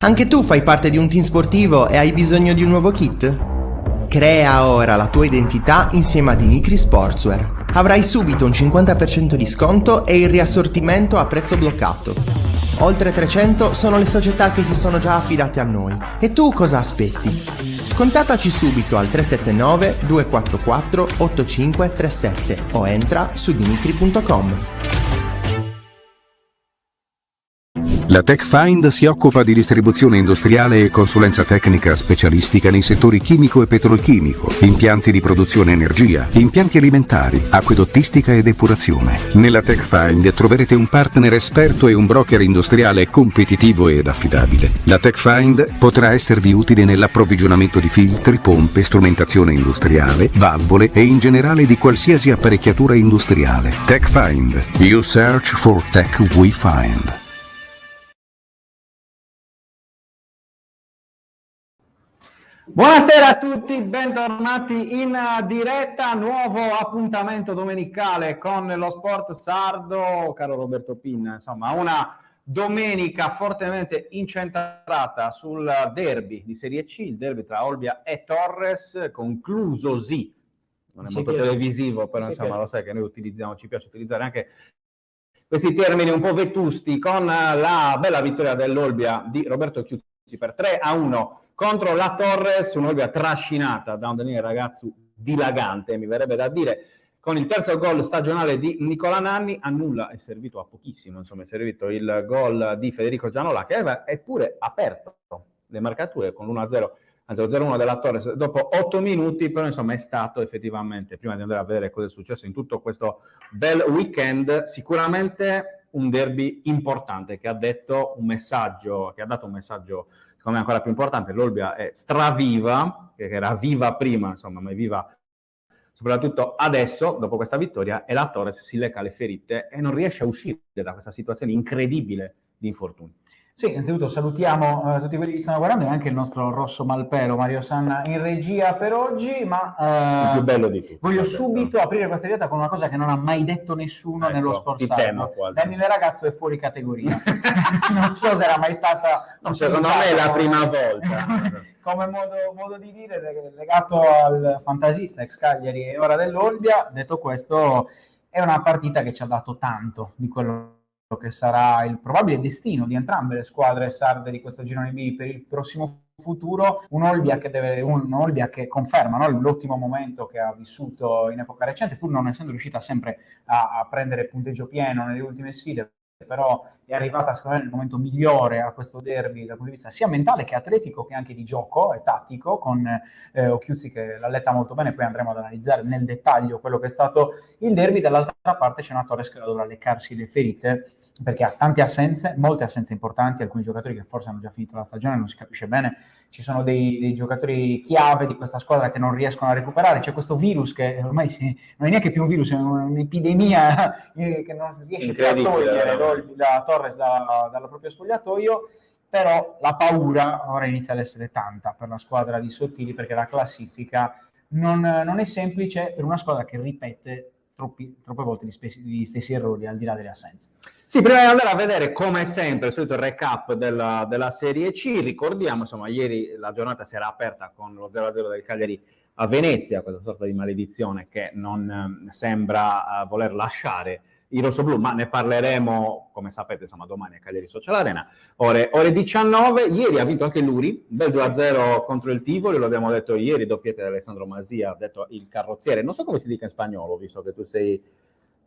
Anche tu fai parte di un team sportivo e hai bisogno di un nuovo kit? Crea ora la tua identità insieme a Dinicri Sportswear. Avrai subito un 50% di sconto e il riassortimento a prezzo bloccato. Oltre 300 sono le società che si sono già affidate a noi. E tu cosa aspetti? Contattaci subito al 379 244 8537 o entra su dinicri.com. La TechFind si occupa di distribuzione industriale e consulenza tecnica specialistica nei settori chimico e petrolchimico, impianti di produzione energia, impianti alimentari, acquedottistica e depurazione. Nella TechFind troverete un partner esperto e un broker industriale competitivo ed affidabile. La TechFind potrà esservi utile nell'approvvigionamento di filtri, pompe, strumentazione industriale, valvole e in generale di qualsiasi apparecchiatura industriale. TechFind. You search for tech we find. Buonasera a tutti, bentornati in diretta, nuovo appuntamento domenicale con lo sport sardo, caro Roberto Pinna, insomma una domenica fortemente incentrata sul derby di Serie C, il derby tra Olbia e Torres, conclusosi, non è molto televisivo, però insomma lo sai che noi ci piace utilizzare anche questi termini un po' vetusti, con la bella vittoria dell'Olbia di Roberto Chiuzzi per 3-1 contro la Torres, un'Olbia trascinata da un Daniele Ragazzu dilagante, mi verrebbe da dire, con il terzo gol stagionale di Nicola Nanni. A nulla è servito, a pochissimo, insomma, è servito il gol di Federico Gianola, che aveva eppure aperto le marcature con l'1-0, anzi lo 0-1 della Torres dopo 8 minuti, però insomma è stato effettivamente, prima di andare a vedere cosa è successo in tutto questo bel weekend, sicuramente un derby importante che ha dato un messaggio secondo me ancora più importante. L'Olbia è straviva, che era viva prima, insomma, ma è viva soprattutto adesso, dopo questa vittoria, e la Torres si lecca le ferite e non riesce a uscire da questa situazione incredibile di infortuni. Sì, innanzitutto salutiamo tutti quelli che stanno guardando e anche il nostro rosso malpelo Mario Sanna in regia per oggi, ma il più bello di tutti. Voglio subito aprire questa diretta con una cosa che non ha mai detto nessuno nello sport sardo. Daniele Ragazzu è fuori categoria. Non so se era mai stata... secondo me è la prima volta. Come modo di dire, legato al fantasista ex Cagliari e ora dell'Olbia. Detto questo, è una partita che ci ha dato tanto di quello che sarà il probabile destino di entrambe le squadre sarde di questo girone B per il prossimo futuro. Un'Olbia che conferma, no, l'ottimo momento che ha vissuto in epoca recente, pur non essendo riuscita sempre a prendere punteggio pieno nelle ultime sfide, però è arrivata secondo me nel momento migliore a questo derby dal punto di vista sia mentale che atletico, che anche di gioco e tattico, con Occhiuzzi che l'ha letta molto bene. Poi andremo ad analizzare nel dettaglio quello che è stato il derby. Dall'altra parte c'è una Torres che dovrà leccarsi le ferite, perché ha tante assenze, molte assenze importanti, alcuni giocatori che forse hanno già finito la stagione, non si capisce bene, ci sono dei giocatori chiave di questa squadra che non riescono a recuperare, c'è questo virus che ormai non è neanche più un virus, è un'epidemia che non riesce più a togliere la Torres dal proprio spogliatoio, però la paura ora inizia ad essere tanta per la squadra di Sottili, perché la classifica non è semplice per una squadra che ripete troppe volte gli stessi errori al di là delle assenze. Sì, prima di andare a vedere come sempre il solito recap della Serie C, ricordiamo, insomma, ieri la giornata si era aperta con lo 0-0 del Cagliari a Venezia, questa sorta di maledizione che non sembra voler lasciare i rossoblù, ma ne parleremo, come sapete, insomma, domani a Cagliari Social Arena, ore 19. Ieri ha vinto anche l'Uri, bel 2-0 contro il Tivoli, lo abbiamo detto ieri, doppietta di Alessandro Masia, ha detto il carrozziere, non so come si dica in spagnolo, visto che tu sei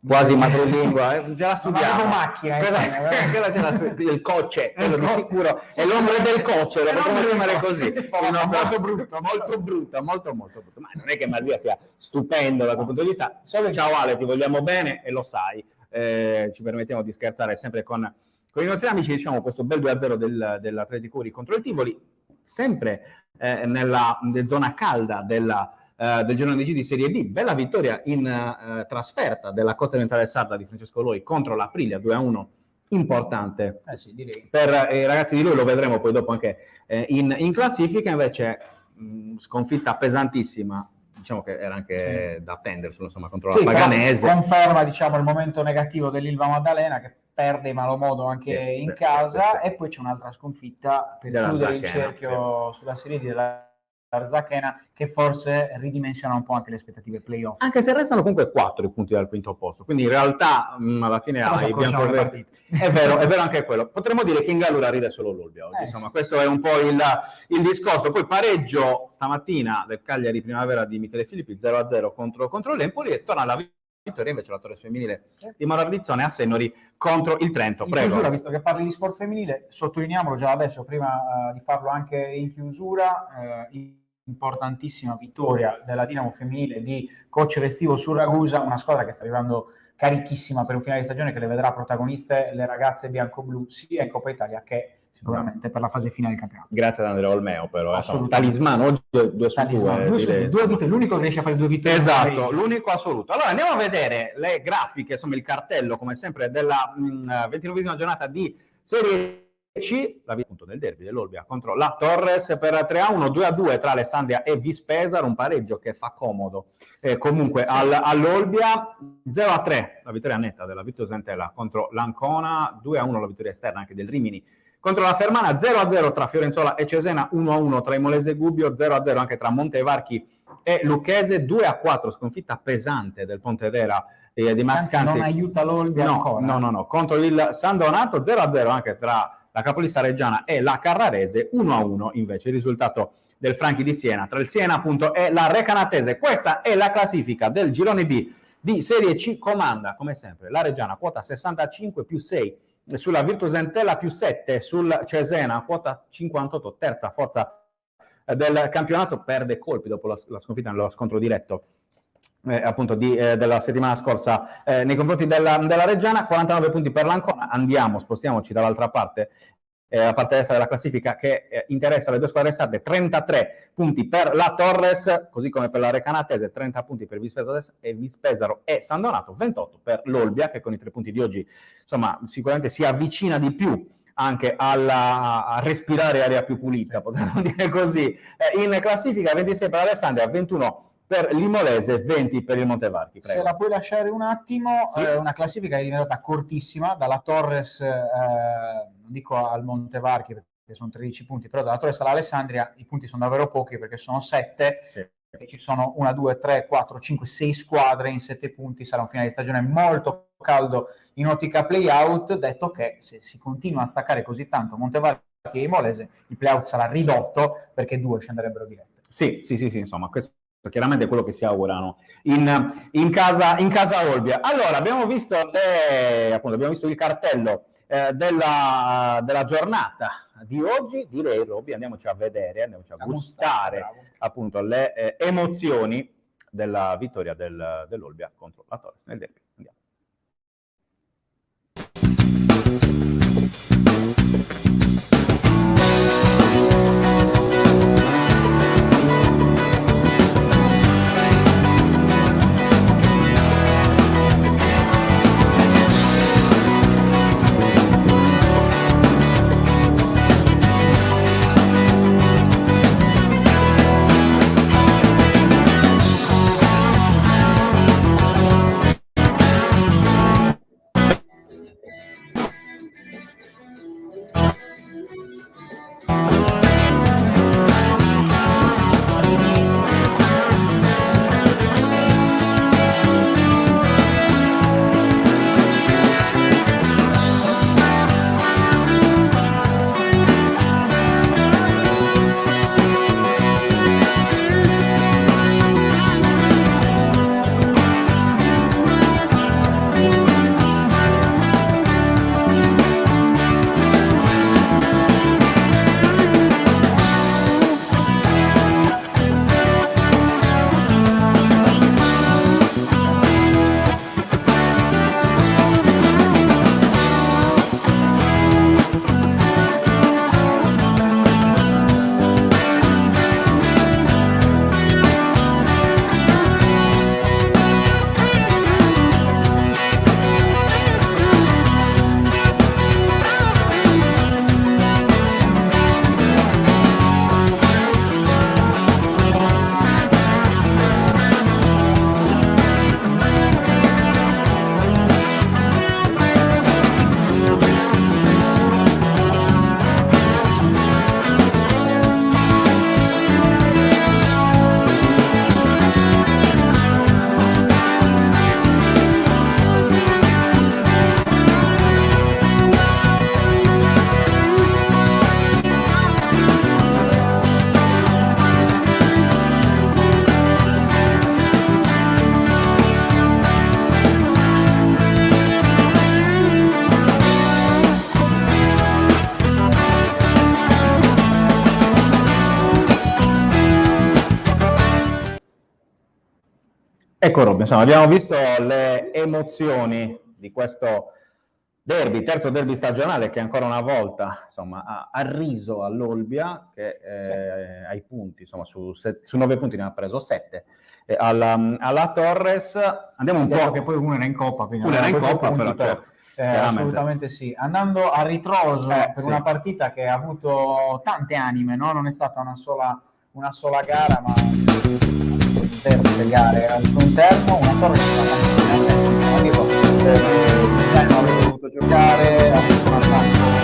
quasi madrelingua, già la studiamo. Macchina, quella c'era il coce, quello di sicuro, è l'ombre del coce, lo potremmo chiamare così. Molto brutto, molto brutto. Ma non è che Masia sia stupendo da quel punto di vista. Ciao Ale, ti vogliamo bene e lo sai. Ci permettiamo di scherzare sempre con i nostri amici, diciamo, questo bel 2-0 dell'Atletico Uri contro il Tivoli, sempre nella zona calda del girone G di Serie D. Bella vittoria in trasferta della Costa Orientale Sarda di Francesco Loi contro l'Aprilia, 2-1, importante sì, direi. Per i ragazzi di lui, lo vedremo poi dopo anche in classifica. Invece sconfitta pesantissima, diciamo che era anche da attenderselo, insomma, contro la Paganese. Conferma, diciamo, il momento negativo dell'Ilva Maddalena, che perde in malo modo anche in casa, e poi c'è un'altra sconfitta per Della chiudere il Zacchena, cerchio sulla Serie D della Zacchena, che forse ridimensiona un po' anche le aspettative playoff. Anche se restano comunque 4 i punti dal quinto posto, quindi in realtà alla fine Però i biancoverdi. È vero anche quello. Potremmo dire che in Gallura ride solo l'Olbia oggi, insomma, questo è un po' il discorso. Poi pareggio stamattina del Cagliari Primavera di Michele Filippi 0-0 contro l'Empoli, e torna alla vittoria invece la Torres femminile di Marardizzone a Sennori contro il Trento. In Prego. chiusura, visto che parli di sport femminile, sottolineiamolo già adesso, prima di farlo anche in chiusura, importantissima vittoria della Dinamo femminile di coach Restivo su Ragusa, una squadra che sta arrivando carichissima per un finale di stagione che le vedrà protagoniste le ragazze bianco-blu sia in Coppa Italia che sicuramente per la fase finale del campionato. Grazie ad Andrea Olmeo, però Assolutamente. talismano oggi 2 su 2. Due vittorie, l'unico che riesce a fare 2 vittorie. Esatto, l'unico assoluto. Allora andiamo a vedere le grafiche, insomma il cartello come sempre della 29esima giornata di Serie C, la appunto del derby dell'Olbia contro la Torres per 3-1, 2-2 tra Alessandria e Vispesaro, un pareggio che fa comodo comunque all'Olbia, 0-3 la vittoria netta della Vittorio Santella contro l'Ancona, 2-1 la vittoria esterna anche del Rimini contro la Fermana, 0-0 tra Fiorenzuola e Cesena, 1-1 tra Imolese e Gubbio, 0-0 anche tra Montevarchi e Lucchese, 2-4 sconfitta pesante del Pontedera di Max Canzi. Non aiuta l'Olbia ancora. No, contro il San Donato, 0-0 anche tra la capolista reggiana e la Carrarese, 1-1 invece il risultato del Franchi di Siena, tra il Siena appunto e la Recanatese. Questa è la classifica del girone B di Serie C, comanda come sempre la Reggiana, quota 65 più 6, sulla Virtus Entella più 7, sul Cesena, quota 58, terza forza del campionato, perde colpi dopo la sconfitta nello scontro diretto appunto della settimana scorsa nei confronti della Reggiana, 49 punti per l'Ancona. Spostiamoci dall'altra parte, la parte destra della classifica che interessa le due squadre sarde, 33 punti per la Torres, così come per la Recanatese, 30 punti per Vispesaro e San Donato, 28 per l'Olbia, che con i 3 punti di oggi insomma sicuramente si avvicina di più anche a respirare aria più pulita, potremmo dire così. In classifica 26 per Alessandria, 21 per l'Imolese, 20 per il Montevarchi. Prego. Se la puoi lasciare un attimo, Sì. Una classifica che è diventata cortissima, dalla Torres, non dico al Montevarchi perché sono 13 punti, però dalla Torres all'Alessandria i punti sono davvero pochi perché sono 7, Sì. e ci sono 1, 2, 3, 4, 5, 6 squadre in 7 punti, sarà un finale di stagione molto caldo in ottica play-out, detto che se si continua a staccare così tanto Montevarchi e Imolese, il play-out sarà ridotto perché 2 scenderebbero dirette. Sì, insomma, questo chiaramente è quello che si augurano in casa Olbia. Allora, abbiamo visto il cartello della giornata di oggi. Direi, Robby, andiamoci a vedere, andiamoci a gustare appunto le emozioni della vittoria dell'Olbia contro la Torres nel derby. Andiamo. Ecco Robby, insomma, abbiamo visto le emozioni di questo derby, terzo derby stagionale che ancora una volta insomma, ha riso all'Olbia che ai punti, insomma, su 9 punti ne ha preso 7. Alla Torres andiamo un po'... che poi uno era in Coppa, quindi uno era in Coppa, punti, però assolutamente sì. Andando a ritroso per sì. una partita che ha avuto tante anime, no? Non è stata una sola gara, ma diverse gare al suo interno. Una Torre che ha sempre non avrebbe dovuto giocare, ha avuto un attacco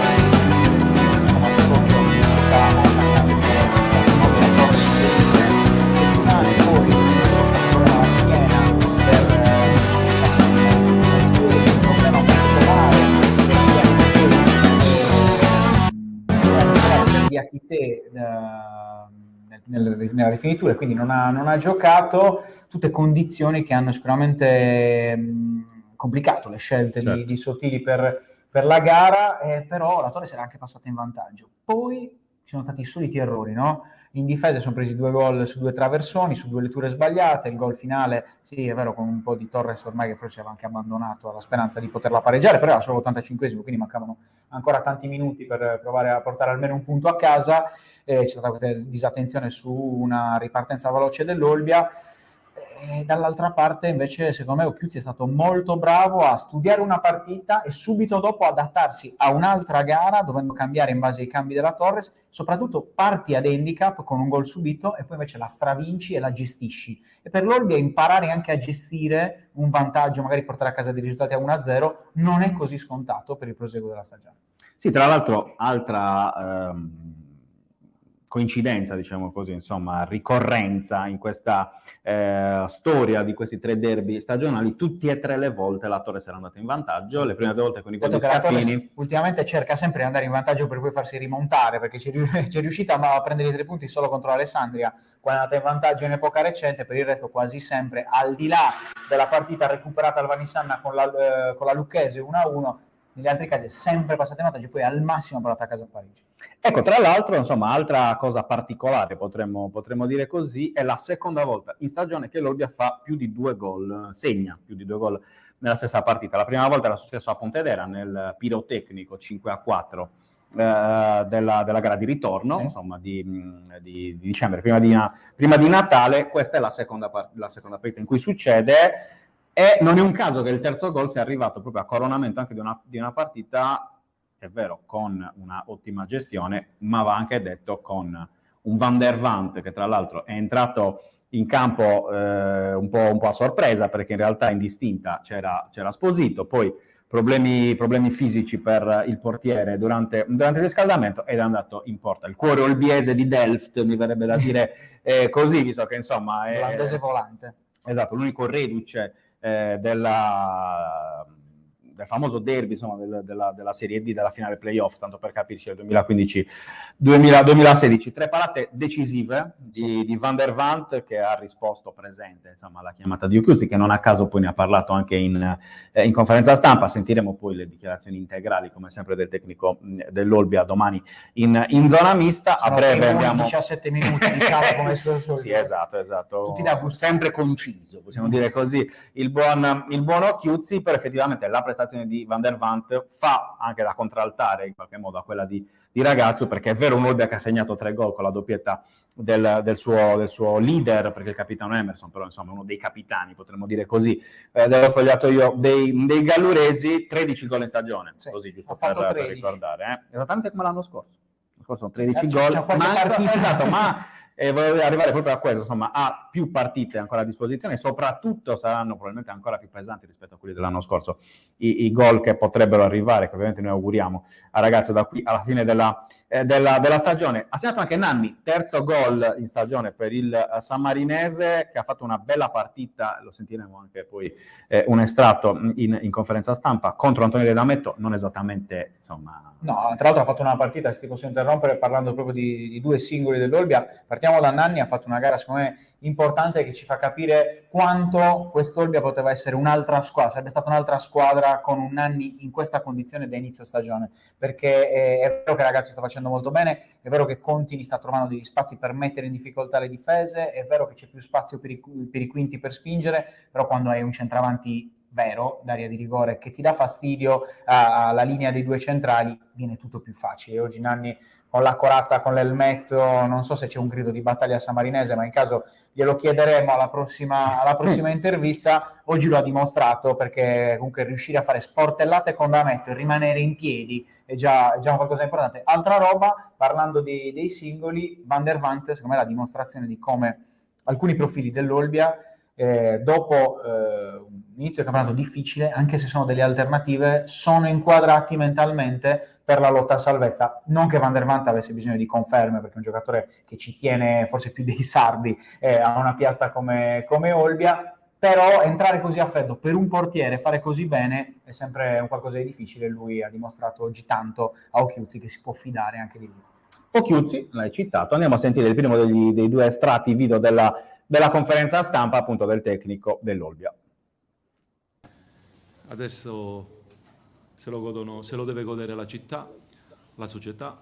di Akite nella rifinitura, quindi non ha giocato, tutte condizioni che hanno sicuramente complicato le scelte di Sottili per la gara, però la Torres era anche passata in vantaggio. Poi ci sono stati i soliti errori, no? In difesa sono presi 2 gol su 2 traversoni, su 2 letture sbagliate, il gol finale, sì è vero, con un po' di Torres ormai che forse aveva anche abbandonato alla speranza di poterla pareggiare, però era solo 85esimo, quindi mancavano ancora tanti minuti per provare a portare almeno un punto a casa. C'è stata questa disattenzione su una ripartenza veloce dell'Olbia. Dall'altra parte invece secondo me Occhiuzzi è stato molto bravo a studiare una partita e subito dopo adattarsi a un'altra gara dovendo cambiare in base ai cambi della Torres, soprattutto parti ad handicap con un gol subito e poi invece la stravinci e la gestisci, e per l'Olbia imparare anche a gestire un vantaggio, magari portare a casa dei risultati a 1-0 non è così scontato per il proseguo della stagione. Sì, tra l'altro altra coincidenza, diciamo così, insomma, ricorrenza in questa storia di questi 3 derby stagionali, tutti e 3 le volte la Torres era andata in vantaggio, le prime 2 volte con i gol di Scaffini. Ultimamente cerca sempre di andare in vantaggio per poi farsi rimontare, perché c'è riuscita a prendere i 3 punti solo contro l'Alessandria, quando è andata in vantaggio in epoca recente, per il resto quasi sempre, al di là della partita recuperata al Vanissanna con la Lucchese 1-1, negli altri casi è sempre passata in vantaggio, poi al massimo portata a casa a Parigi. Ecco, tra l'altro, insomma, altra cosa particolare, potremmo dire così, è la seconda volta in stagione che l'Olbia fa più di 2 gol, segna più di 2 gol nella stessa partita. La prima volta era successo a Pontedera nel pirotecnico 5-4 della gara di ritorno, sì, insomma, di dicembre, prima di Natale. Questa è la seconda partita in cui succede. E non è un caso che il terzo gol sia arrivato proprio a coronamento anche di una partita, è vero, con una ottima gestione, ma va anche detto con un Van der Vaart che tra l'altro è entrato in campo un po' a sorpresa, perché in realtà in distinta c'era Sposito, poi problemi fisici per il portiere durante il riscaldamento ed è andato in porta. Il cuore olbiese di Delft, mi verrebbe da dire così, visto che insomma è l'olandese volante. Esatto, l'unico reduce del famoso derby, insomma, della Serie D, della finale playoff, tanto per capirci, del 2015-2016. 3 parate decisive di Van der Vaart, che ha risposto presente, insomma, alla chiamata di Occhiuzzi, che non a caso poi ne ha parlato anche in conferenza stampa. Sentiremo poi le dichiarazioni integrali, come sempre, del tecnico dell'Olbia domani in zona mista. Sono a breve abbiamo 17 minuti, diciamo, come sul solito. Sì, esatto. Tutti da gusto. Sempre conciso, possiamo dire così, il buon Occhiuzzi, però effettivamente la prestazione di Van der Vaart fa anche da contraltare in qualche modo a quella di Ragazzu, perché è vero un Olbia che ha segnato 3 gol con la doppietta del suo leader, perché il capitano Emerson, però insomma uno dei capitani, potremmo dire così, dello spogliatoio dei galluresi. 13 gol in stagione, sì, così giusto per ricordare, esattamente come l'anno scorso. L'anno scorso 13 gol, ma volevo arrivare proprio a questo, insomma, ha più partite ancora a disposizione, soprattutto saranno probabilmente ancora più pesanti rispetto a quelli dell'anno scorso i gol che potrebbero arrivare, che ovviamente noi auguriamo a Ragazzo da qui alla fine della stagione. Ha segnato anche Nanni, terzo gol in stagione per il sammarinese, che ha fatto una bella partita, lo sentiremo anche poi un estratto in conferenza stampa contro Antonio De Dametto, non esattamente, insomma... No, tra l'altro ha fatto una partita, se ti posso interrompere, parlando proprio di 2 singoli dell'Olbia. Partiamo da Nanni, ha fatto una gara secondo me importante, che ci fa capire quanto quest'Olbia poteva essere un'altra squadra, sarebbe stata un'altra squadra con un Nanni in questa condizione da inizio stagione, perché è vero che Ragazzo sta facendo facendo molto bene, è vero che Contini sta trovando degli spazi per mettere in difficoltà le difese, è vero che c'è più spazio per i quinti per spingere, però quando hai un centravanti vero, d'area di rigore, che ti dà fastidio alla linea dei due centrali, viene tutto più facile. Oggi Nanni con la corazza, con l'elmetto, non so se c'è un grido di battaglia sammarinese, ma in caso glielo chiederemo alla prossima intervista. Oggi lo ha dimostrato, perché comunque riuscire a fare sportellate con l'elmetto e rimanere in piedi è già un qualcosa di importante. Altra roba, parlando dei singoli, Van der Vaart, secondo me è la dimostrazione di come alcuni profili dell'Olbia, dopo un inizio di campionato difficile, anche se sono delle alternative, sono inquadrati mentalmente per la lotta a salvezza. Non che Van der Vaart avesse bisogno di conferme, perché è un giocatore che ci tiene forse più dei sardi a una piazza come Olbia, però entrare così a freddo per un portiere, fare così bene, è sempre un qualcosa di difficile. Lui ha dimostrato oggi tanto a Occhiuzzi che si può fidare anche di lui. Occhiuzzi, l'hai citato, andiamo a sentire il primo dei due estratti video della conferenza stampa, appunto, del tecnico dell'Olbia. Adesso se lo deve godere la città, la società,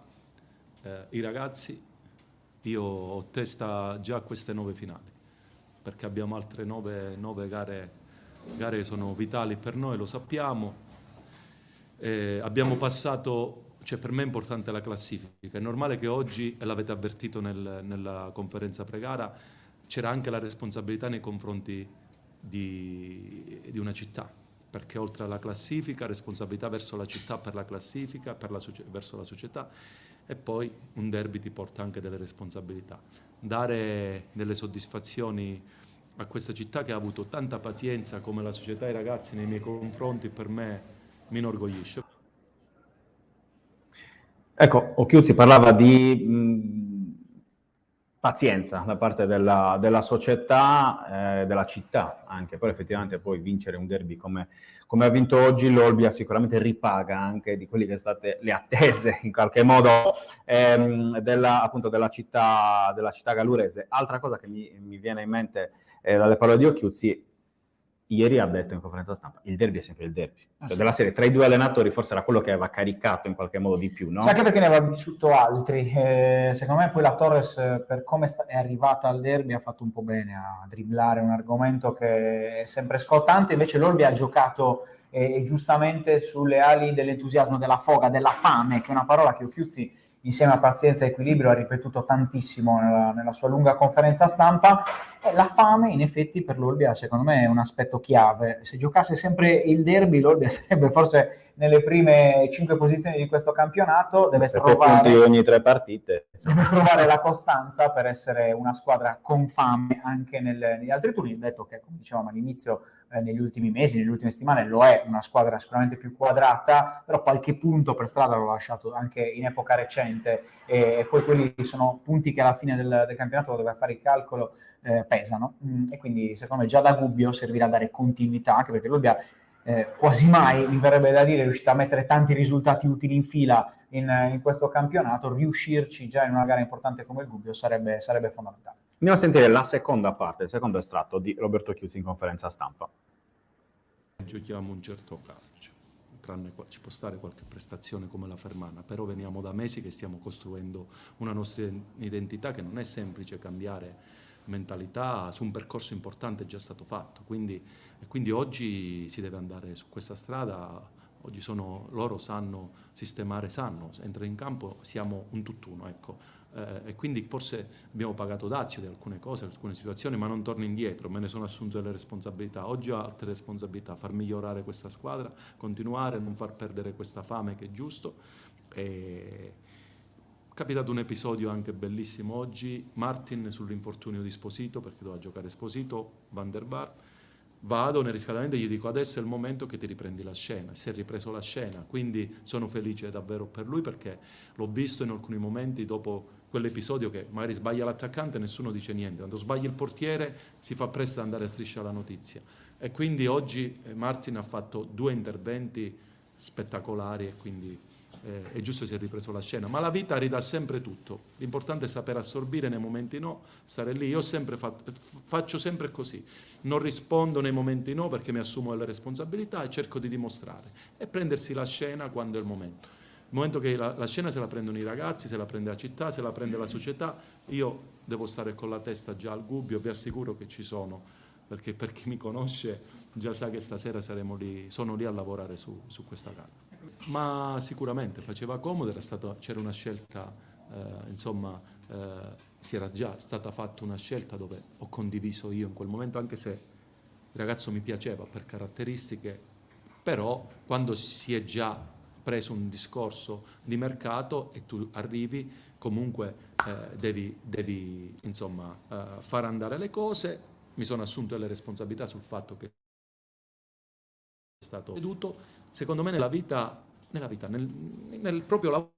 i ragazzi. Io ho testa già a queste 9 finali, perché abbiamo altre 9 gare che sono vitali per noi, lo sappiamo. Abbiamo passato, cioè per me è importante la classifica. È normale che oggi, e l'avete avvertito nella conferenza pre-gara, c'era anche la responsabilità nei confronti di una città, perché oltre alla classifica, responsabilità verso la città per la classifica, verso la società, e poi un derby ti porta anche delle responsabilità. Dare delle soddisfazioni a questa città che ha avuto tanta pazienza come la società e i ragazzi nei miei confronti, per me mi inorgoglisce. Ecco, Occhiuzzi parlava di pazienza da parte della società, della città anche, però effettivamente poi vincere un derby come ha vinto oggi l'Olbia sicuramente ripaga anche di quelle che sono state le attese in qualche modo appunto della città gallurese. Altra cosa che mi viene in mente dalle parole di Occhiuzzi, ieri ha detto in conferenza stampa, il derby è sempre il derby. Cioè, della serie, tra i due allenatori forse era quello che aveva caricato in qualche modo di più, no? Cioè, anche perché ne aveva vissuto altri. Secondo me poi la Torres, per come è arrivata al derby, ha fatto un po' bene a dribblare un argomento che è sempre scottante. Invece l'Olbia ha giocato giustamente sulle ali dell'entusiasmo, della foga, della fame, che è una parola che Occhiuzzi, insieme a pazienza e equilibrio, ha ripetuto tantissimo nella sua lunga conferenza stampa. E la fame, in effetti, per l'Olbia, secondo me, è un aspetto chiave. Se giocasse sempre il derby, l'Olbia sarebbe forse nelle prime 5 posizioni di questo campionato. Deve 7 punti ogni 3 partite. Deve trovare la costanza per essere una squadra con fame anche negli altri turni. Detto che, come dicevamo all'inizio, negli ultimi mesi, nelle ultime settimane, lo è una squadra sicuramente più quadrata, però qualche punto per strada l'ho lasciato anche in epoca recente, e poi quelli sono punti che alla fine del campionato, dove fare il calcolo, pesano, e quindi secondo me già da Gubbio servirà a dare continuità, anche perché l'Olbia quasi mai, mi verrebbe da dire, è riuscita a mettere tanti risultati utili in fila in questo campionato. Riuscirci già in una gara importante come il Gubbio sarebbe fondamentale. Andiamo a sentire la seconda parte, il secondo estratto di Roberto Occhiuzzi in conferenza stampa. Giochiamo un certo calcio, tranne ci può stare qualche prestazione come la Fermana, però veniamo da mesi che stiamo costruendo una nostra identità, che non è semplice cambiare mentalità su un percorso importante già stato fatto, quindi oggi si deve andare su questa strada. Oggi loro sanno sistemare, entrare in campo, siamo un tutt'uno, ecco. E quindi forse abbiamo pagato dazio di alcune cose, alcune situazioni, ma non torno indietro, me ne sono assunto delle responsabilità. Oggi ho altre responsabilità: far migliorare questa squadra, continuare, non far perdere questa fame, che è giusto. È capitato un episodio anche bellissimo oggi: Martin sull'infortunio di Esposito, perché doveva giocare Esposito, Van der Vaart. Vado nel riscaldamento e gli dico: adesso è il momento che ti riprendi la scena. Si è ripreso la scena, quindi sono felice davvero per lui, perché l'ho visto in alcuni momenti dopo quell'episodio che magari sbaglia l'attaccante e nessuno dice niente, quando sbaglia il portiere si fa presto ad andare a striscia la notizia. E quindi oggi Martin ha fatto 2 interventi spettacolari, e quindi è giusto, si è ripreso la scena. Ma la vita ridà sempre tutto, l'importante è saper assorbire nei momenti no, stare lì. Io ho sempre faccio sempre così, non rispondo nei momenti no, perché mi assumo le responsabilità e cerco di dimostrare, e prendersi la scena quando è il momento. momento che la scena se la prendono i ragazzi, se la prende la città, se la prende la società, io devo stare con la testa già al Gubbio, vi assicuro che ci sono, perché per chi mi conosce già sa che stasera sono lì a lavorare su questa gara. Ma sicuramente faceva comodo, c'era una scelta, si era già stata fatta una scelta dove ho condiviso io in quel momento, anche se il ragazzo mi piaceva per caratteristiche, però quando si è già preso un discorso di mercato e tu arrivi, comunque devi far andare le cose. Mi sono assunto le responsabilità sul fatto che è stato veduto. Secondo me nella vita, nel proprio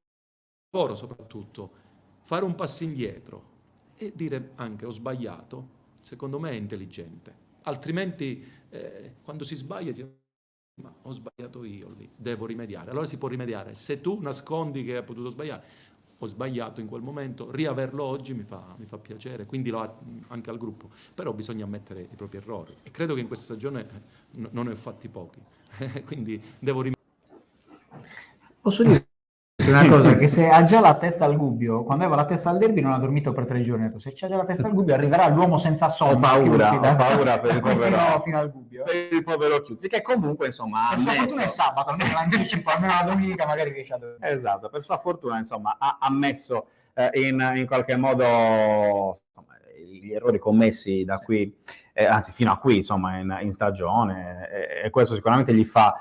lavoro soprattutto, fare un passo indietro e dire anche ho sbagliato, secondo me è intelligente. Altrimenti quando si sbaglia ma ho sbagliato io lì, devo rimediare. Allora si può rimediare. Se tu nascondi che hai potuto sbagliare, ho sbagliato in quel momento, riaverlo oggi mi fa piacere, quindi anche al gruppo. Però bisogna ammettere i propri errori e credo che in questa stagione non ne ho fatti pochi, quindi devo rimediare. Posso dire una cosa, che se ha già la testa al Gubbio, quando aveva la testa al derby non ha dormito per 3 giorni. Se c'ha già la testa al Gubbio arriverà l'uomo senza sonno. Ho paura per il povero, fino al Gubbio. Per il povero Chiuzzi, che comunque insomma per sua fortuna è sabato, almeno l'anticipo, almeno la domenica magari riesce a dormire. Esatto, per sua fortuna insomma ha ammesso in qualche modo gli errori commessi da qui, anzi fino a qui insomma in stagione, e questo sicuramente gli fa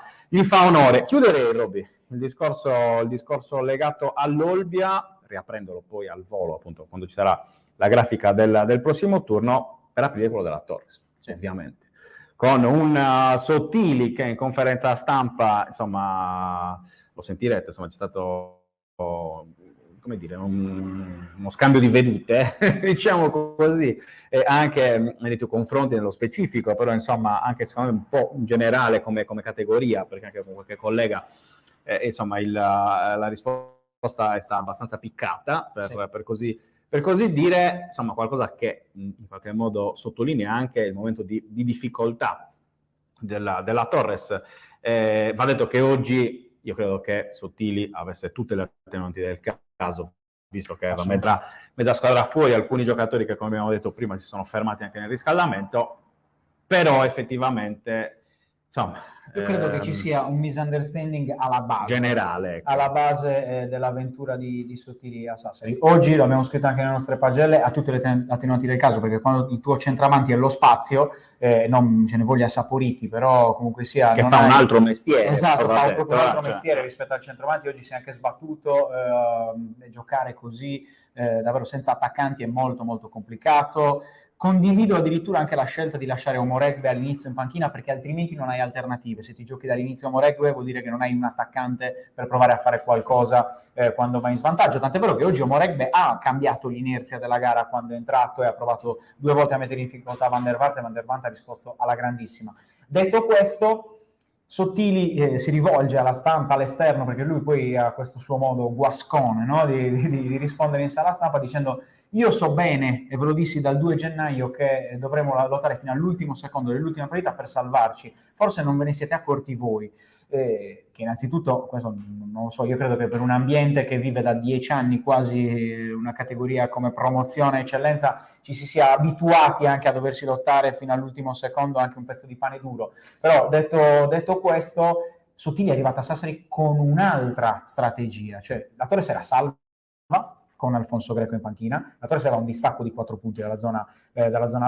onore. Chiuderei, Robby, il discorso legato all'Olbia, riaprendolo poi al volo, appunto, quando ci sarà la grafica del prossimo turno, per aprire quello della Torres, ovviamente. Con un Sottili che in conferenza stampa, insomma, lo sentirete, insomma, c'è stato, come dire, uno scambio di vedute, diciamo così, anche nei tuoi confronti nello specifico, però insomma anche secondo me un po' in generale come categoria, perché anche con qualche collega insomma la risposta è stata abbastanza piccata per così dire, insomma qualcosa che in qualche modo sottolinea anche il momento di difficoltà della Torres. Va detto che oggi io credo che Sottili avesse tutte le attenuanti del caso, visto che aveva mezza squadra fuori, alcuni giocatori che, come abbiamo detto prima, si sono fermati anche nel riscaldamento, però effettivamente insomma io credo che ci sia un misunderstanding alla base generale, ecco. Alla base dell'avventura di Sottili a Sassari. Oggi lo abbiamo scritto anche nelle nostre pagelle, a tutte le attenuanti del caso, perché quando il tuo centravanti è lo spazio, non ce ne voglia Saporiti, però comunque sia che fa un altro mestiere, esatto, fa proprio un altro mestiere rispetto al centravanti. Oggi si è anche sbattuto, giocare così davvero senza attaccanti è molto molto complicato. Condivido addirittura anche la scelta di lasciare Omoregbe all'inizio in panchina, perché altrimenti non hai alternative. Se ti giochi dall'inizio Omoregbe vuol dire che non hai un attaccante per provare a fare qualcosa quando vai in svantaggio. Tant'è vero che oggi Omoregbe ha cambiato l'inerzia della gara quando è entrato e ha provato 2 volte a mettere in difficoltà Van der Vaart, e Van der Vaart ha risposto alla grandissima. Detto questo, Sottili si rivolge alla stampa, all'esterno, perché lui poi ha questo suo modo guascone, no? di rispondere in sala stampa dicendo: io so bene, e ve lo dissi dal 2 gennaio, che dovremo lottare fino all'ultimo secondo dell'ultima partita per salvarci. Forse non ve ne siete accorti voi. Che innanzitutto, questo non lo so, io credo che per un ambiente che vive da 10 anni quasi una categoria come promozione eccellenza, ci si sia abituati anche a doversi lottare fino all'ultimo secondo, anche un pezzo di pane duro. Però detto questo, Sottili è arrivata a Sassari con un'altra strategia, cioè la Torres era salva con Alfonso Greco in panchina. La Torres aveva un distacco di 4 punti dalla zona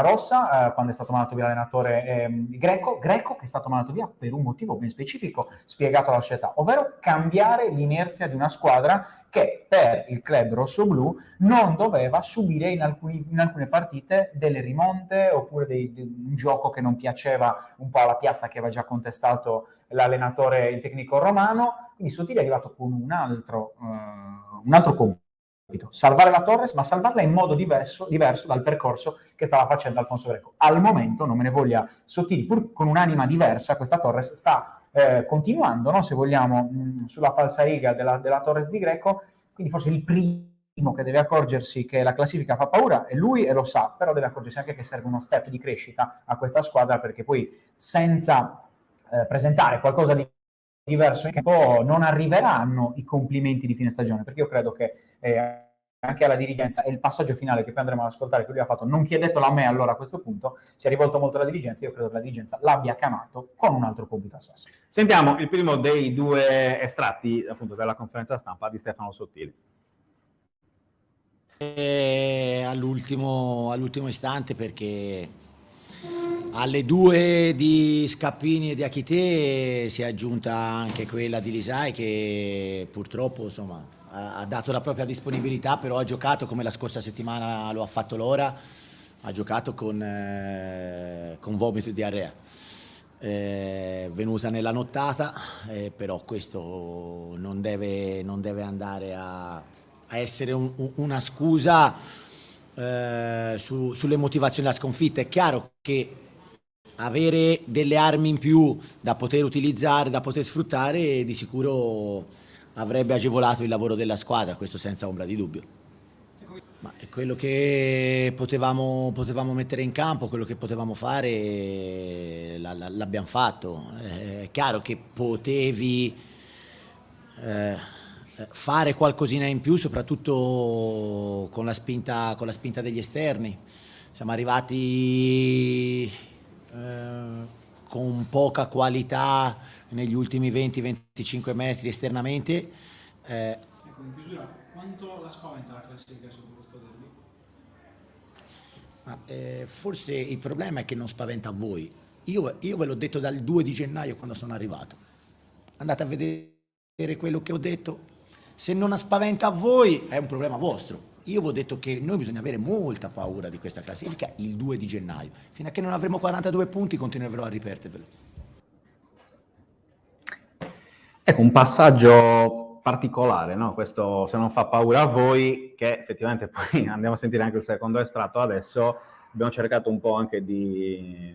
rossa, quando è stato mandato via l'allenatore Greco, che è stato mandato via per un motivo ben specifico, spiegato alla società, ovvero cambiare l'inerzia di una squadra che per il club rossoblu non doveva subire in alcune partite delle rimonte, oppure un gioco che non piaceva un po' alla piazza, che aveva già contestato l'allenatore, il tecnico romano. Quindi Sottili è arrivato con un altro compito: salvare la Torres, ma salvarla in modo diverso dal percorso che stava facendo Alfonso Greco. Al momento, non me ne voglia Sottili, pur con un'anima diversa, questa Torres sta continuando, no, se vogliamo, sulla falsariga della Torres di Greco. Quindi forse il primo che deve accorgersi che la classifica fa paura è lui, e lo sa, però deve accorgersi anche che serve uno step di crescita a questa squadra, perché poi senza presentare qualcosa di diverso in campo non arriveranno i complimenti di fine stagione, perché io credo che anche alla dirigenza, e il passaggio finale che poi andremo ad ascoltare che lui ha fatto, non chiedetelo a me allora a questo punto, si è rivolto molto alla dirigenza, io credo che la dirigenza l'abbia chiamato con un altro compito a Sassari. Sentiamo il primo dei due estratti appunto della conferenza stampa di Stefano Sottili. All'ultimo istante, perché alle due di Scappini e di Achité si è aggiunta anche quella di Lisai, che purtroppo insomma ha dato la propria disponibilità, però ha giocato come la scorsa settimana lo ha fatto Lora, ha giocato con vomito e diarrea. Venuta nella nottata, però questo non deve andare a essere una scusa sulle motivazioni della sconfitta. È chiaro che avere delle armi in più da poter utilizzare, da poter sfruttare, di sicuro avrebbe agevolato il lavoro della squadra, questo senza ombra di dubbio. Ma è quello che potevamo mettere in campo, quello che potevamo fare, l'abbiamo fatto. È chiaro che potevi fare qualcosina in più, soprattutto con la spinta degli esterni. Siamo arrivati con poca qualità negli ultimi 20-25 metri esternamente. Ecco, in chiusura, quanto la spaventa la classifica su questo derby? Forse il problema è che non spaventa a voi. Io ve l'ho detto dal 2 di gennaio quando sono arrivato. Andate a vedere quello che ho detto. Se non spaventa a voi è un problema vostro. Io vi ho detto che noi bisogna avere molta paura di questa classifica il 2 di gennaio. Fino a che non avremo 42 punti continuerò a ripetervelo. Ecco, un passaggio particolare, no? Questo, se non fa paura a voi, che effettivamente poi andiamo a sentire anche il secondo estratto adesso, abbiamo cercato un po' anche di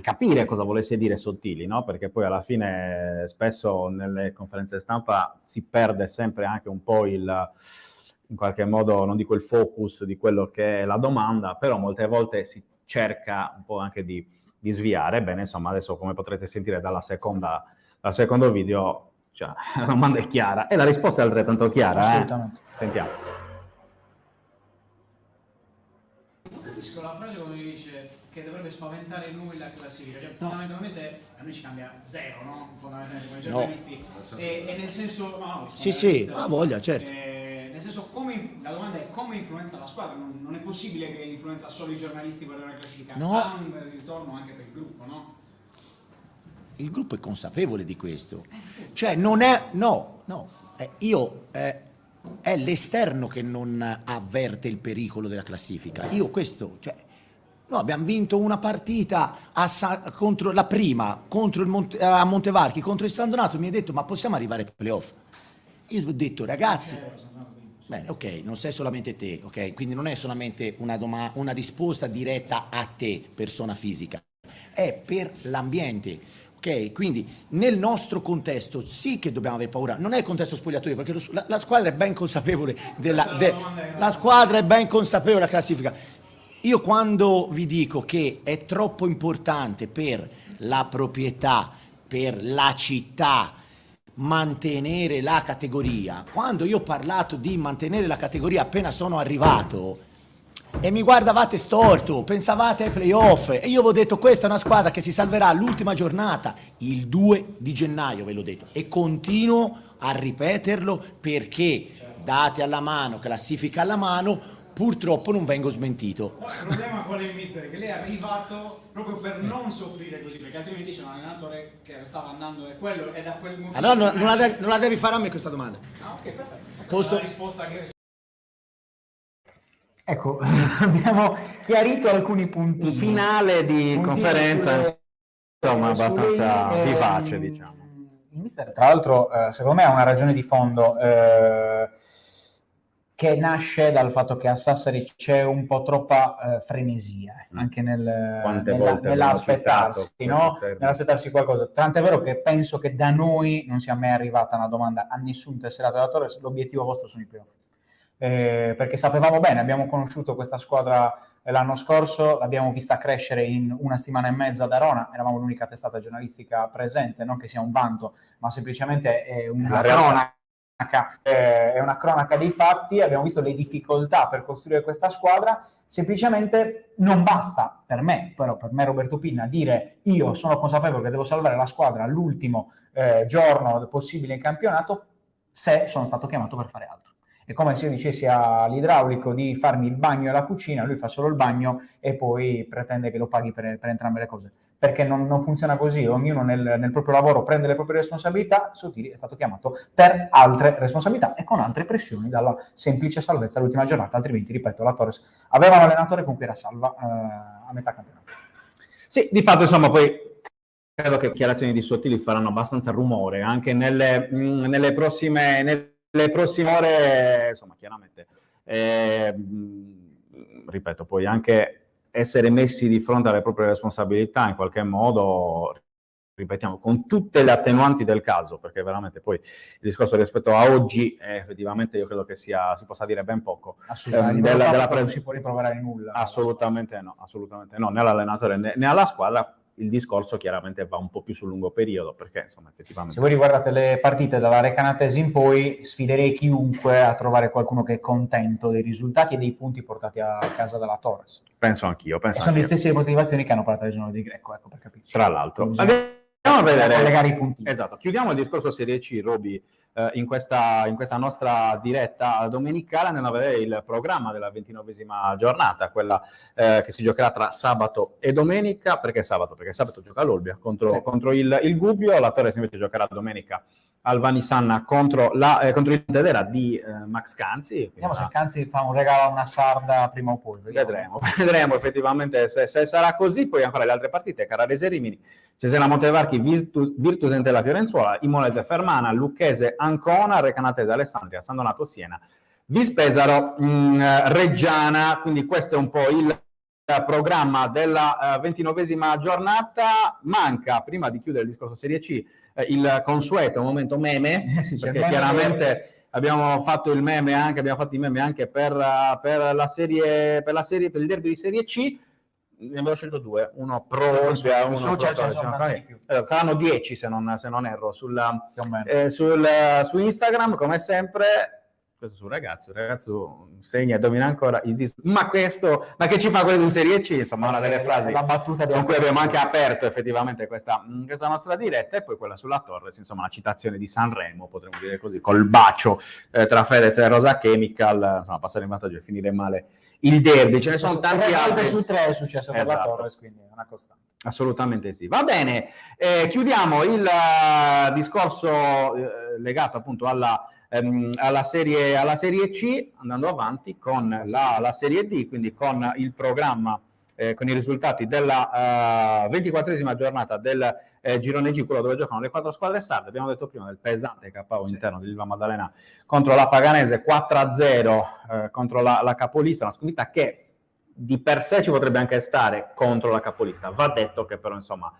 capire cosa volesse dire Sottili, no? Perché poi alla fine spesso nelle conferenze stampa si perde sempre anche un po' in qualche modo, non dico il focus di quello che è la domanda, però molte volte si cerca un po' anche di sviare. Bene, insomma, adesso come potrete sentire dal secondo video, cioè, la domanda è chiara e la risposta è altrettanto chiara. Assolutamente. Sentiamo. Capisco la frase quando dice che dovrebbe spaventare noi la classifica, cioè, fondamentalmente a noi ci cambia zero, no? Fondamentalmente come giornalisti, e nel senso sì, ha voglia, certo. Nel senso, la domanda è come influenza la squadra, non è possibile che influenza solo i giornalisti per la classifica, No. ha un ritorno anche per il gruppo, no? Il gruppo è consapevole di questo, cioè non è, è l'esterno che non avverte il pericolo della classifica. Noi abbiamo vinto una partita contro la prima, a Montevarchi, contro il San Donato, mi hai detto ma possiamo arrivare ai playoff? Io vi ho detto ragazzi, bene, ok, non sei solamente te, ok? Quindi non è solamente una risposta diretta a te, persona fisica, è per l'ambiente. Ok, quindi nel nostro contesto sì che dobbiamo avere paura, non è il contesto spogliatoio, perché la squadra è ben consapevole la squadra è ben consapevole della classifica. Io quando vi dico che è troppo importante per la proprietà, per la città, mantenere la categoria, quando io ho parlato di mantenere la categoria appena sono arrivato, e mi guardavate storto, pensavate ai playoff, e io vi ho detto questa è una squadra che si salverà all'ultima giornata, il 2 di gennaio ve l'ho detto, e continuo a ripeterlo perché dati alla mano, classifica alla mano, purtroppo non vengo smentito. Il problema qual è il mister? Che lei è arrivato proprio per non soffrire così, perché altrimenti c'è un allenatore che stava andando e quello è da quel momento. Allora non la devi fare a me questa domanda. Ah, ok, perfetto. Posto. La risposta che... Ecco, abbiamo chiarito alcuni punti. Finale di conferenza, insomma, abbastanza vivace, diciamo. Il mister, tra l'altro, secondo me ha una ragione di fondo che nasce dal fatto che a Sassari c'è un po' troppa frenesia, anche nell'aspettarsi, no? Nell'aspettarsi qualcosa. Tant'è vero che penso che da noi non sia mai arrivata una domanda a nessun tesserato della Torre: l'obiettivo vostro sono i playoff. Perché sapevamo bene, abbiamo conosciuto questa squadra l'anno scorso, l'abbiamo vista crescere in una settimana e mezza ad Arona, eravamo l'unica testata giornalistica presente, non che sia un vanto, ma semplicemente è una cronaca dei fatti. Abbiamo visto le difficoltà per costruire questa squadra. Semplicemente non basta per me Roberto Pinna, dire io sono consapevole che devo salvare la squadra all'ultimo giorno possibile in campionato se sono stato chiamato per fare altro. È come se io dicessi all'idraulico di farmi il bagno e la cucina, lui fa solo il bagno e poi pretende che lo paghi per entrambe le cose. Perché non funziona così, ognuno nel proprio lavoro prende le proprie responsabilità. Sottili è stato chiamato per altre responsabilità e con altre pressioni dalla semplice salvezza all'ultima giornata, altrimenti, ripeto, la Torres aveva un allenatore con cui era salva a metà campionato. Sì, di fatto, insomma, poi credo che le dichiarazioni di Sottili faranno abbastanza rumore anche nelle prossime ore, insomma, chiaramente. Ripeto, poi anche essere messi di fronte alle proprie responsabilità in qualche modo, ripetiamo, con tutte le attenuanti del caso, perché veramente poi il discorso rispetto a oggi, effettivamente io credo che si possa dire ben poco. Assolutamente, non si può riprovare nulla. Assolutamente no, né all'allenatore né alla squadra. Il discorso chiaramente va un po' più sul lungo periodo, perché insomma effettivamente... Se voi riguardate le partite dalla Recanatese in poi, sfiderei chiunque a trovare qualcuno che è contento dei risultati e dei punti portati a casa dalla Torres. Penso anch'io. Sono le stesse motivazioni che hanno parlato il giorno di Greco, ecco, per capirci. Tra l'altro. Andiamo a vedere, collegare i punti. Esatto, chiudiamo il discorso Serie C, Roby, in questa nostra diretta domenicale, andando a vedere il programma della 29esima giornata, quella che si giocherà tra sabato e domenica. Perché sabato? Perché sabato gioca l'Olbia contro il Gubbio, la Torres invece giocherà domenica al Vanisanna contro il Tedera di Max Canzi. Vediamo se Canzi fa un regalo a una sarda prima o poi. Vedremo effettivamente se sarà così. Poi ancora le altre partite: Carrarese Rimini, Cesena Montevarchi, Virtus Entella Fiorenzuola, Imolese Fermana, Lucchese Ancona, Recanatese Alessandria, San Donato Siena, Vispesaro Reggiana. Quindi questo è un po' il programma della 29esima giornata. Manca, prima di chiudere il discorso Serie C, il consueto momento meme, perché chiaramente abbiamo fatto i meme anche per il derby di Serie C. Ne avevo scelto due, uno pro uno saranno 10 se non erro su Instagram, come sempre. Questo sul ragazzo, il ragazzo segna e domina ancora ma che ci fa quello di Serie C? Insomma, una delle frasi con cui abbiamo anche aperto effettivamente questa nostra diretta. E poi quella sulla Torres, insomma, la citazione di Sanremo, potremmo dire così, col bacio tra Fedez e Rosa Chemical, insomma, passare in vantaggio e finire male il derby. Ce ne sono tanti altri. Su 3 è successo per la Torres, quindi è una costante. Assolutamente sì. Va bene, chiudiamo il discorso legato appunto alla Serie C, andando avanti con la Serie D, quindi con il programma, con i risultati della 24esima giornata del girone G, quello dove giocano le 4 squadre sarde. Abbiamo detto prima del pesante KO interno dell'Ilva Maddalena contro la Paganese, 4-0 contro la capolista, una sconfitta che di per sé ci potrebbe anche stare contro la capolista. Va detto che però, insomma,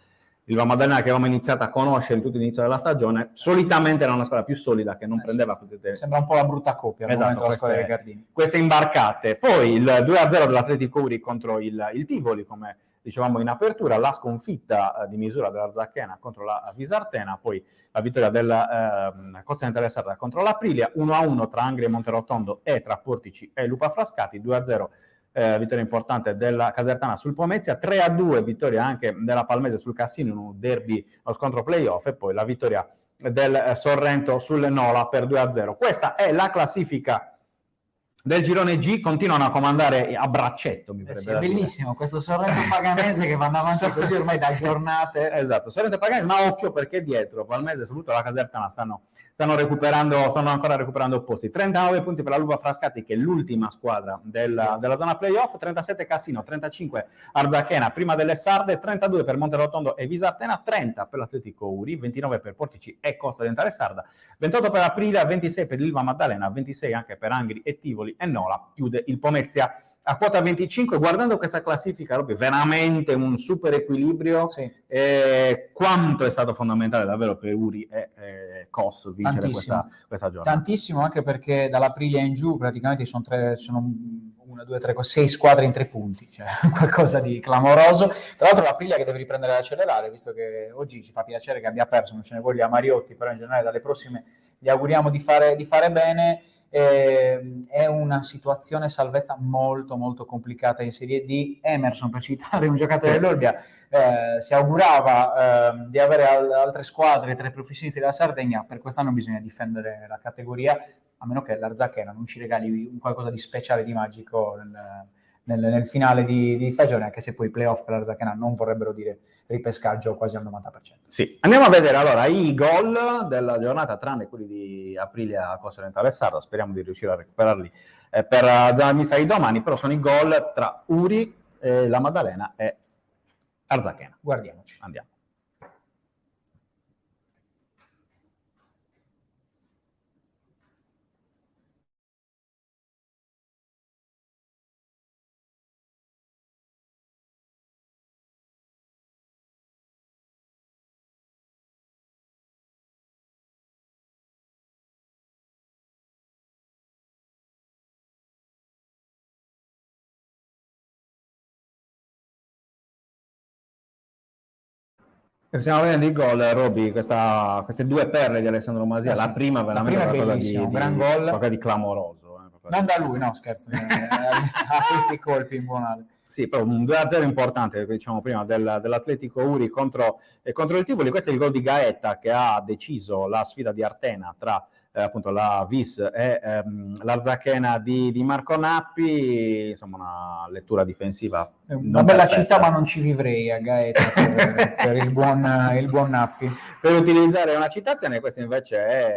l'Ilva Maddalena, che avevamo iniziato a conoscere in tutto l'inizio della stagione, solitamente era una squadra più solida che non prendeva queste... Sembra un po' la brutta coppia al momento la squadra dei Gardini. Queste imbarcate. Poi il 2-0 dell'Atletico Uri contro il Tivoli, come dicevamo in apertura, la sconfitta di misura della Zacchena contro la Visartena, poi la vittoria del Costa Interessata contro l'Aprilia, 1-1 tra Angri e Monterotondo e tra Portici e Lupa Frascati, 2-0 vittoria importante della Casertana sul Pomezia, 3-2 vittoria anche della Palmese sul Cassino in un derby, lo scontro playoff, e poi la vittoria del Sorrento sul Nola per 2-0. Questa è la classifica del girone G. Continuano a comandare a braccetto, mi è bellissimo questo Sorrento Paganese che vanno avanti così ormai da giornate. Esatto, Sorrento Paganese, ma occhio perché dietro Palmese, soprattutto la Casertana, stanno ancora recuperando posti. 39 punti per la Lupa Frascati, che è l'ultima squadra della zona playoff, 37 Cassino, 35 Arzachena prima delle sarde, 32 per Monterotondo e Visartena, 30 per l'Atletico Uri, 29 per Portici e Costa Dentale Sarda, 28 per Aprilia, 26 per l'Ilva Maddalena, 26 anche per Angri e Tivoli, e Nola chiude il Pomezia a quota 25. Guardando questa classifica, Robby, veramente un super equilibrio. Sì. Quanto è stato fondamentale davvero per Uri e Cos vincere questa giornata. Tantissimo, anche perché dall'Aprilia in giù praticamente sono 1, 2, 3, 6 squadre in 3 punti, cioè qualcosa di clamoroso. Tra l'altro l'Aprilia che deve riprendere ad accelerare, visto che oggi ci fa piacere che abbia perso, non ce ne voglia Mariotti, però in generale dalle prossime gli auguriamo di fare bene. È una situazione salvezza molto molto complicata in Serie D. Emerson, per citare un giocatore dell'Olbia, si augurava di avere altre squadre tra i professionisti della Sardegna. Per quest'anno bisogna difendere la categoria, a meno che l'Arzachena non ci regali un qualcosa di speciale, di magico nel finale di stagione, anche se poi i playoff per l'Arzachena non vorrebbero dire ripescaggio quasi al 90%. Sì, andiamo a vedere allora i gol della giornata, tranne quelli di Aprilia Costa Orientale Sarda. Speriamo di riuscire a recuperarli per la zona mista di domani, però sono i gol tra Uri, la Maddalena e Arzachena. Guardiamoci. Andiamo. Stiamo vedendo i gol, Roby, queste due perle di Alessandro Masia. La prima veramente è qualcosa bellissima, un gran gol. qualcosa di clamoroso. Non da lui, no, scherzo, a questi colpi in buona. Sì, però un 2-0 importante, diciamo prima, dell'Atletico Uri contro il Tivoli. Questo è il gol di Gaeta che ha deciso la sfida di Artena tra appunto la Vis e l'Arzachena di Marco Nappi. Insomma, una lettura difensiva una bella città, ma non ci vivrei a Gaeta per il buon Nappi. Per utilizzare una citazione, questo invece è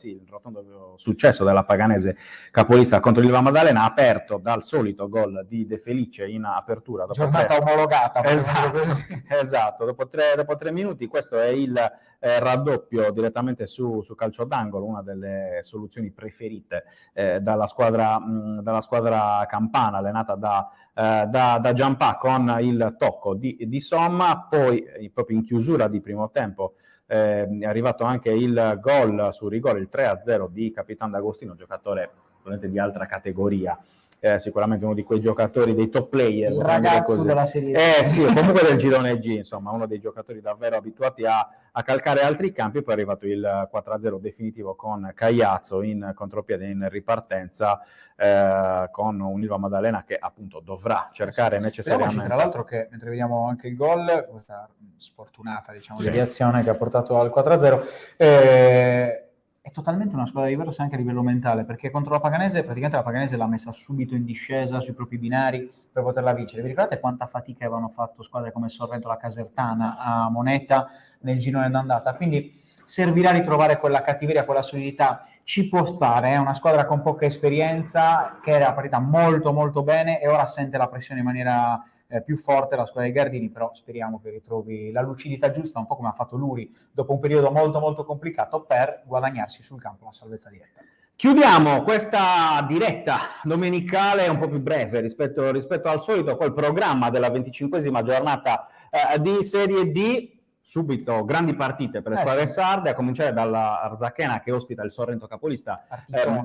il rotondo successo della Paganese capolista contro il Maddalena, aperto dal solito gol di De Felice in apertura. Giornata omologata. Esatto, dopo tre minuti. Questo è il raddoppio direttamente su calcio d'angolo, una delle soluzioni preferite dalla squadra campana, allenata da Giampà, con il tocco di Somma. Poi proprio in chiusura di primo tempo è arrivato anche il gol su rigore, il 3-0 di Capitan D'Agostino, giocatore probabilmente di altra categoria, sicuramente uno di quei giocatori, dei top player, il ragazzo della Serie sì, comunque del girone G, insomma, uno dei giocatori davvero abituati a calcare altri campi. Poi è arrivato il 4-0 definitivo con Cagliazzo in contropiede in ripartenza, con un Ilva Maddalena che appunto dovrà cercare necessariamente. Tra l'altro, che mentre vediamo anche il gol, questa sfortunata, diciamo, deviazione che ha portato al 4-0, è totalmente una squadra diversa anche a livello mentale, perché contro la Paganese, praticamente la Paganese l'ha messa subito in discesa sui propri binari per poterla vincere. Vi ricordate quanta fatica avevano fatto squadre come Sorrento, la Casertana, a Moneta nel girone d'andata? Quindi servirà a ritrovare quella cattiveria, quella solidità. Ci può stare, è una squadra con poca esperienza, che era partita molto molto bene e ora sente la pressione in maniera più forte la squadra dei Gardini, però speriamo che ritrovi la lucidità giusta, un po' come ha fatto l'Uri dopo un periodo molto molto complicato, per guadagnarsi sul campo la salvezza diretta. Chiudiamo questa diretta domenicale un po' più breve rispetto al solito col programma della 25esima giornata di Serie D. Subito grandi partite per le squadre sarde, a cominciare dalla Arzachena che ospita il Sorrento capolista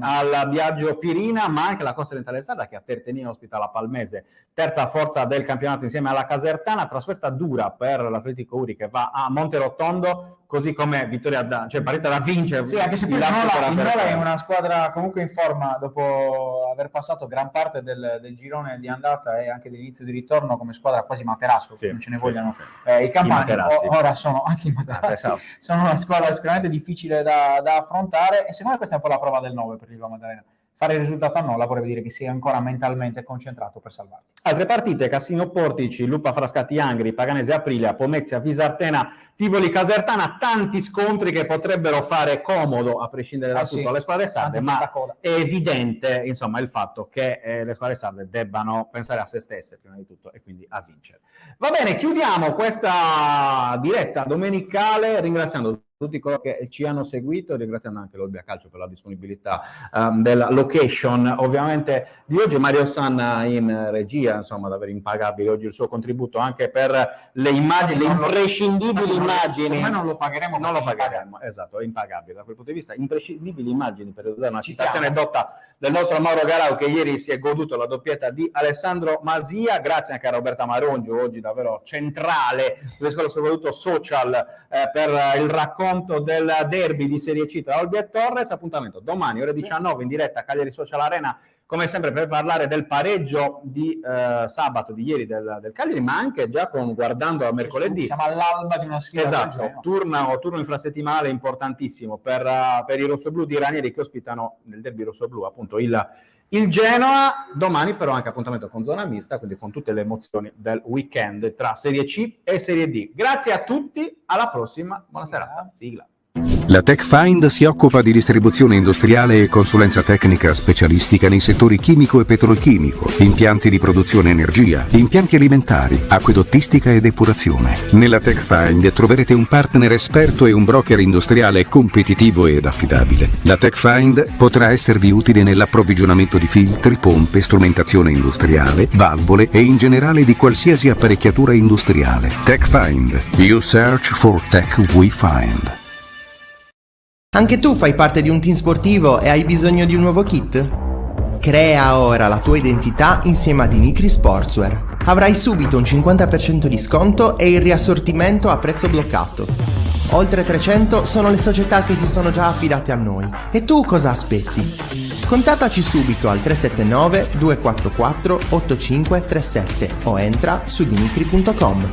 al Biagio Pirina, ma anche la Costa Orientale Sarda che a Tertenina ospita la Palmese, terza forza del campionato insieme alla Casertana. Trasferta dura per l'Atletico Uri che va a Monterotondo, così come partita da vincere. Sì, anche se poi il Nola è una squadra comunque in forma dopo aver passato gran parte del girone di andata e anche dell'inizio di ritorno come squadra quasi materasso, non ce ne vogliano i campani. Ora sono anche i materassi, sono una squadra sicuramente difficile da affrontare, e secondo me questa è un po' la prova del 9 per l'Ilva Maddalena. Fare il risultato a Nola vorrebbe dire che sei ancora mentalmente concentrato per salvarti. Altre partite: Cassino Portici, Lupa Frascati Angri, Paganese Aprilia, Pomezia Visartena, Tivoli Casertana. Tanti scontri che potrebbero fare comodo, a prescindere da tutto, alle squadre sarde, ma è evidente insomma il fatto che le squadre sarde debbano pensare a se stesse prima di tutto e quindi a vincere. Va bene, chiudiamo questa diretta domenicale ringraziando tutti coloro che ci hanno seguito, ringraziando anche l'Olbia Calcio per la disponibilità della location ovviamente di oggi. Mario Sanna in regia, insomma, davvero impagabile oggi il suo contributo anche per le immagini, le imprescindibili immagini. Noi non lo pagheremo, esatto, è impagabile da quel punto di vista. Imprescindibili immagini, per usare una citazione dotta del nostro Mauro Garau, che ieri si è goduto la doppietta di Alessandro Masia. Grazie anche a Roberta Marongio, oggi davvero centrale soprattutto social per il racconto del derby di Serie C tra Olbia e Torres. Appuntamento domani ore 19 in diretta a Cagliari Social Arena, come sempre, per parlare del pareggio di sabato di ieri del Cagliari, ma anche già guardando a mercoledì. Siamo all'alba di una sfida. Esatto, turno infrasettimanale importantissimo per i rossoblù di Ranieri, che ospitano nel derby rossoblù appunto il Genoa. Domani però anche appuntamento con zona mista, quindi con tutte le emozioni del weekend tra Serie C e Serie D. Grazie a tutti, alla prossima, buona serata. Sigla. La TechFind si occupa di distribuzione industriale e consulenza tecnica specialistica nei settori chimico e petrolchimico, impianti di produzione energia, impianti alimentari, acquedottistica e depurazione. Nella TechFind troverete un partner esperto e un broker industriale competitivo ed affidabile. La TechFind potrà esservi utile nell'approvvigionamento di filtri, pompe, strumentazione industriale, valvole e in generale di qualsiasi apparecchiatura industriale. TechFind. You search for tech we find. Anche tu fai parte di un team sportivo e hai bisogno di un nuovo kit? Crea ora la tua identità insieme a Dinicri Sportswear. Avrai subito un 50% di sconto e il riassortimento a prezzo bloccato. Oltre 300 sono le società che si sono già affidate a noi. E tu cosa aspetti? Contattaci subito al 379 244 8537 o entra su dinicri.com.